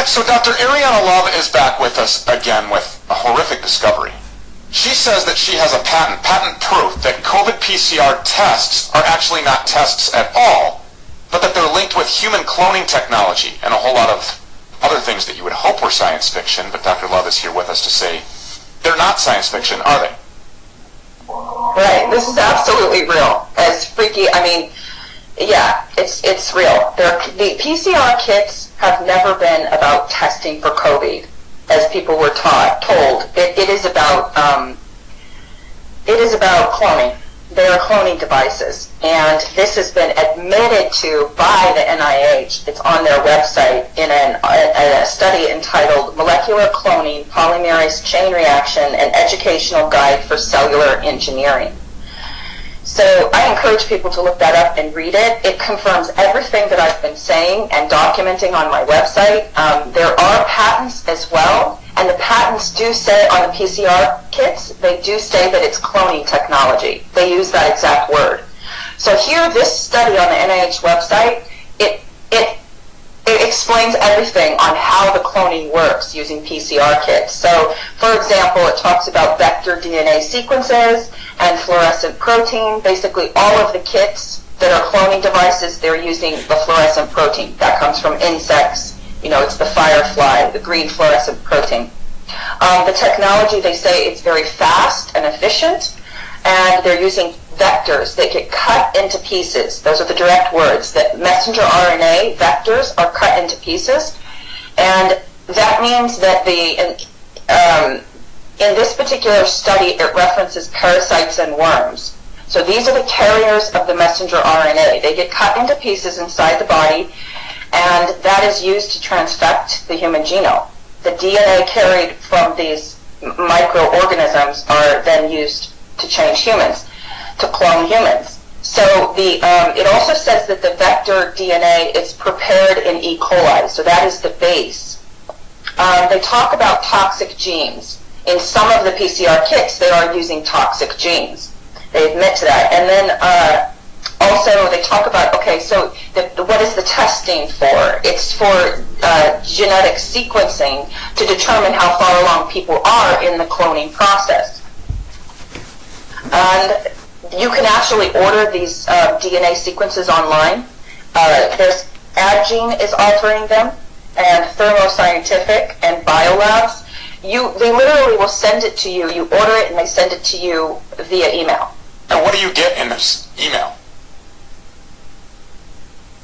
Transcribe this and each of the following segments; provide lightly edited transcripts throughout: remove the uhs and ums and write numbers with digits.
right, so Dr. Ariana Love is back with us again with a horrific discovery. She says that she has a patent proof, that COVID PCR tests are actually not tests at all, but that they're linked with human cloning technology and a whole lot of other things that you would hope were science fiction, but Dr. Love is here with us to say they're not science fiction, are they? Right, this is absolutely real. As freaky, I mean, yeah, it's real. The PCR kits have never been about testing for COVID, as people were told. It is about cloning. They are cloning devices, and this has been admitted to by the NIH. It's on their website in a study entitled "Molecular Cloning: Polymerase Chain Reaction: An Educational Guide for Cellular Engineering." So I encourage people to look that up and read it. It confirms everything that I've been saying and documenting on my website. There are patents as well, and the patents do say on the PCR kits, they do say that it's cloning technology. They use that exact word. So here, this study on the NIH website, it explains everything on how the cloning works using PCR kits. So, for example, it talks about vector DNA sequences and fluorescent protein. Basically, all of the kits that are cloning devices, they're using the fluorescent protein. That comes from insects. You know, it's the firefly, the green fluorescent protein. The technology, they say it's very fast and efficient, and they're using vectors that get cut into pieces. Those are the direct words, that messenger RNA vectors are cut into pieces, and that means that in this particular study, it references parasites and worms. So these are the carriers of the messenger RNA. They get cut into pieces inside the body, and that is used to transfect the human genome. The DNA carried from these microorganisms are then used to change humans, to clone humans. So it also says that the vector DNA is prepared in E. coli, so that is the base. They talk about toxic genes. In some of the PCR kits, they are using toxic genes. They admit to that. And then also they talk about, okay, so what is the testing for? It's for genetic sequencing to determine how far along people are in the cloning process. And you can actually order these DNA sequences online. There's Adgene is offering them, and Thermo Scientific and Biolabs. They literally will send it to you. You order it, and they send it to you via email. And what do you get in this email?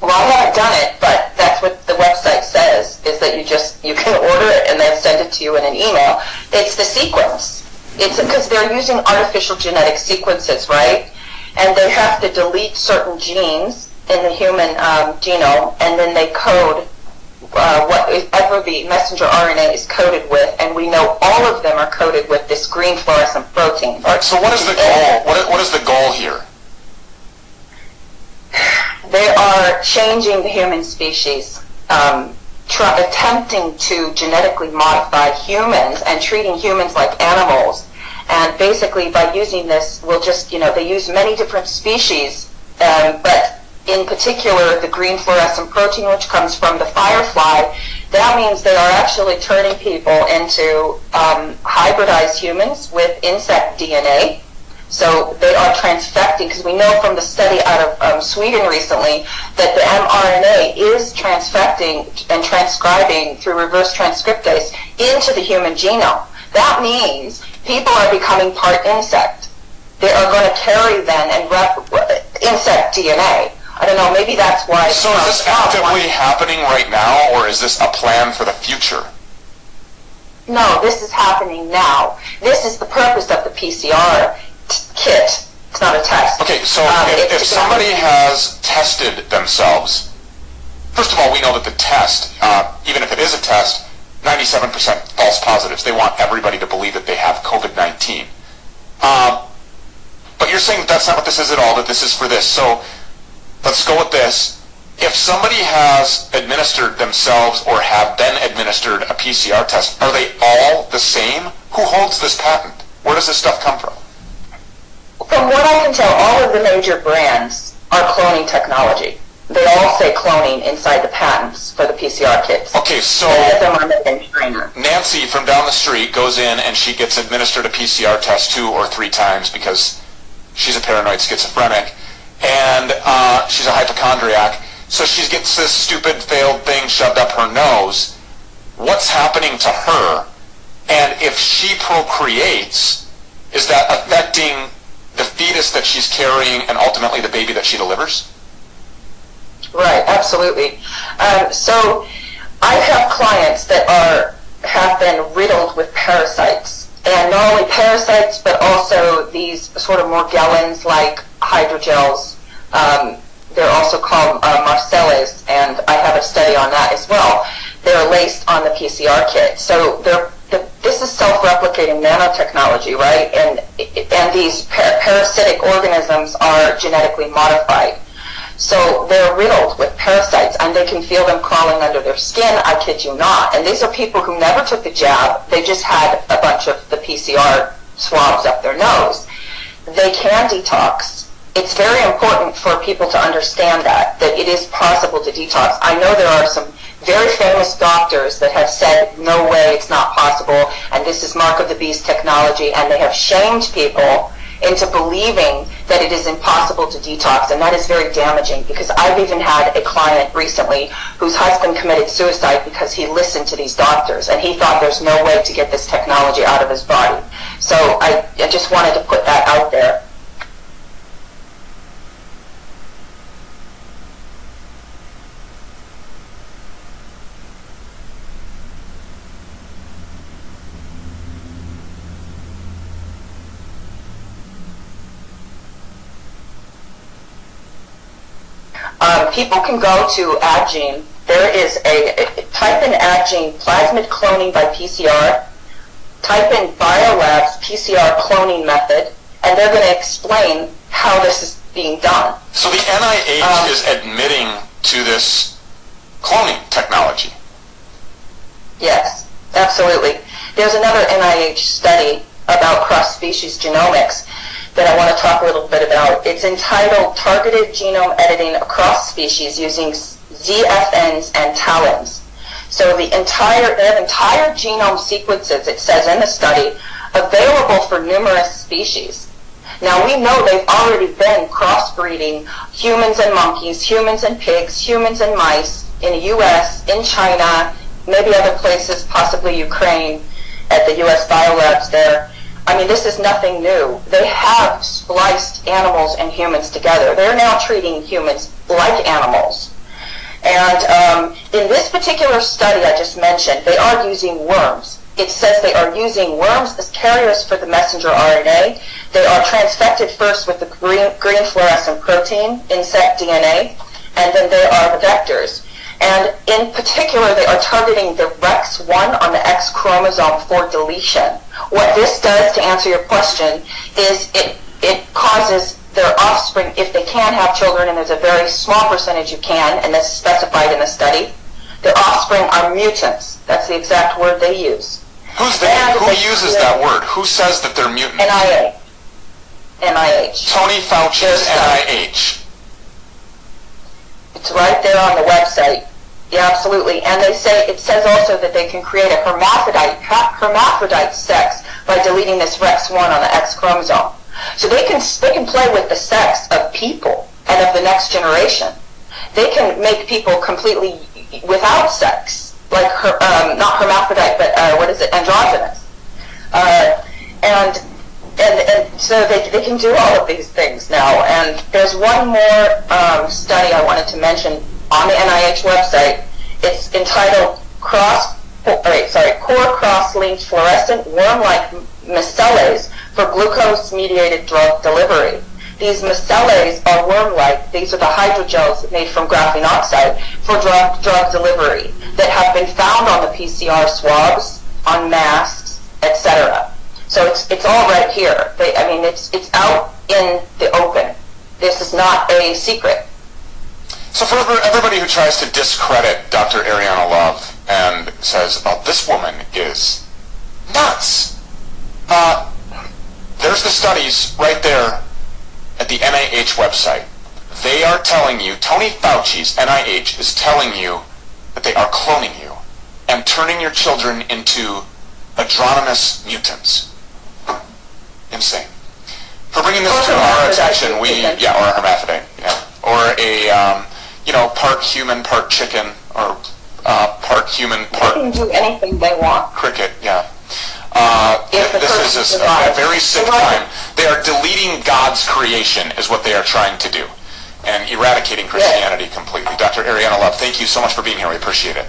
Well, I haven't done it, but that's what the website says, is that you can order it and they'll send it to you in an email. It's the sequence. It's because they're using artificial genetic sequences, right? And they have to delete certain genes in the human genome, and then they code whatever the messenger RNA is coded with, and we know all of them are coded with this green fluorescent protein. All right, so what is the goal? What is the goal here? They are changing the human species, attempting to genetically modify humans and treating humans like animals. And basically, by using this, they use many different species, but in particular, the green fluorescent protein, which comes from the firefly, that means they are actually turning people into hybridized humans with insect DNA. So they are transfecting, because we know from the study out of Sweden recently that the mRNA is transfecting and transcribing through reverse transcriptase into the human genome. That means people are becoming part insect. They are going to carry then and insect DNA. I don't know, maybe that's why... So is this actively happening right now, or is this a plan for the future? No, this is happening now. This is the purpose of the PCR kit. It's not a test. Okay, so if somebody has tested themselves, first of all, we know that the test, even if it is a test, 97% false positives. They want everybody to believe that they have COVID-19. But you're saying that that's not what this is at all, that this is for this. So let's go with this. If somebody has administered themselves or have been administered a PCR test, are they all the same? Who holds this patent? Where does this stuff come from? From what I can tell, all of the major brands are cloning technology. They all say cloning inside the patents for the PCR kits. Okay, so many of them are made in China. Nancy from down the street goes in and she gets administered a PCR test 2 or 3 times because she's a paranoid schizophrenic, and she's a hypochondriac, so she gets this stupid failed thing shoved up her nose. What's happening to her? And if she procreates, is that affecting the fetus that she's carrying and ultimately the baby that she delivers? Right, absolutely. So I have clients that have been riddled with parasites, and not only parasites, but also these sort of Morgellons-like hydrogels. They're also called Marcellus, and I have a study on that as well. They're laced on the PCR kit. So this is self-replicating nanotechnology, right? And these parasitic organisms are genetically modified. So they're riddled with parasites, and they can feel them crawling under their skin, I kid you not. And these are people who never took the jab. They just had a bunch of the PCR swabs up their nose. They can detox. It's very important for people to understand that it is possible to detox. I know there are some very famous doctors that have said, no way, it's not possible, and this is mark of the beast technology, and they have shamed people into believing that it is impossible to detox, and that is very damaging, because I've even had a client recently whose husband committed suicide because he listened to these doctors, and he thought there's no way to get this technology out of his body. So I just wanted to put that out there. People can go to AdGene. There is type in AdGene plasmid cloning by PCR, type in BioLab's PCR cloning method, and they're going to explain how this is being done. So the NIH is admitting to this cloning technology? Yes, absolutely. There's another NIH study about cross-species genomics that I want to talk a little bit about. It's entitled Targeted Genome Editing Across Species Using ZFNs and Talons. So they have entire genome sequences, it says in the study, available for numerous species. Now we know they've already been crossbreeding humans and monkeys, humans and pigs, humans and mice in the US, in China, maybe other places, possibly Ukraine, at the US biolabs there. I mean, this is nothing new. They have spliced animals and humans together. They're now treating humans like animals. And in this particular study I just mentioned, they are using worms. It says they are using worms as carriers for the messenger RNA. They are transfected first with the green fluorescent protein, insect DNA, and then they are the vectors. And in particular, they are targeting the REX1 on the X chromosome for deletion. What this does, to answer your question, is it causes their offspring, if they can have children, and there's a very small percentage you can, and that's specified in the study, their offspring are mutants. That's the exact word they use. Who uses that word? Who says that they're mutants? NIH. Tony Fauci's NIH. It's right there on the website. Yeah, absolutely. And it says also that they can create a hermaphrodite sex by deleting this REX1 on the X chromosome. So they can play with the sex of people and of the next generation. They can make people completely without sex, like not hermaphrodite, but androgynous. And so they can do all of these things now. And there's one more study I wanted to mention on the NIH website. It's entitled Core Cross-Linked Fluorescent Worm-like Micelles for Glucose-Mediated Drug Delivery. These micelles are worm-like. These are the hydrogels made from graphene oxide for drug delivery that have been found on the PCR swabs, on masks, etc. So it's all right here. It's out in the open. This is not a secret. So for everybody who tries to discredit Dr. Ariana Love and says, oh, this woman is nuts, there's the studies right there at the NIH website. They are telling you, Tony Fauci's NIH is telling you that they are cloning you. and turning your children into adronomous mutants. Insane. For bringing this to our attention, or a hermaphrodite, or a, part human, part chicken, or part human, part... They can do anything they want. Cricket, yeah. This is a very sick time. They are deleting God's creation, is what they are trying to do, and eradicating Christianity completely. Dr. Ariana Love, thank you so much for being here. We appreciate it.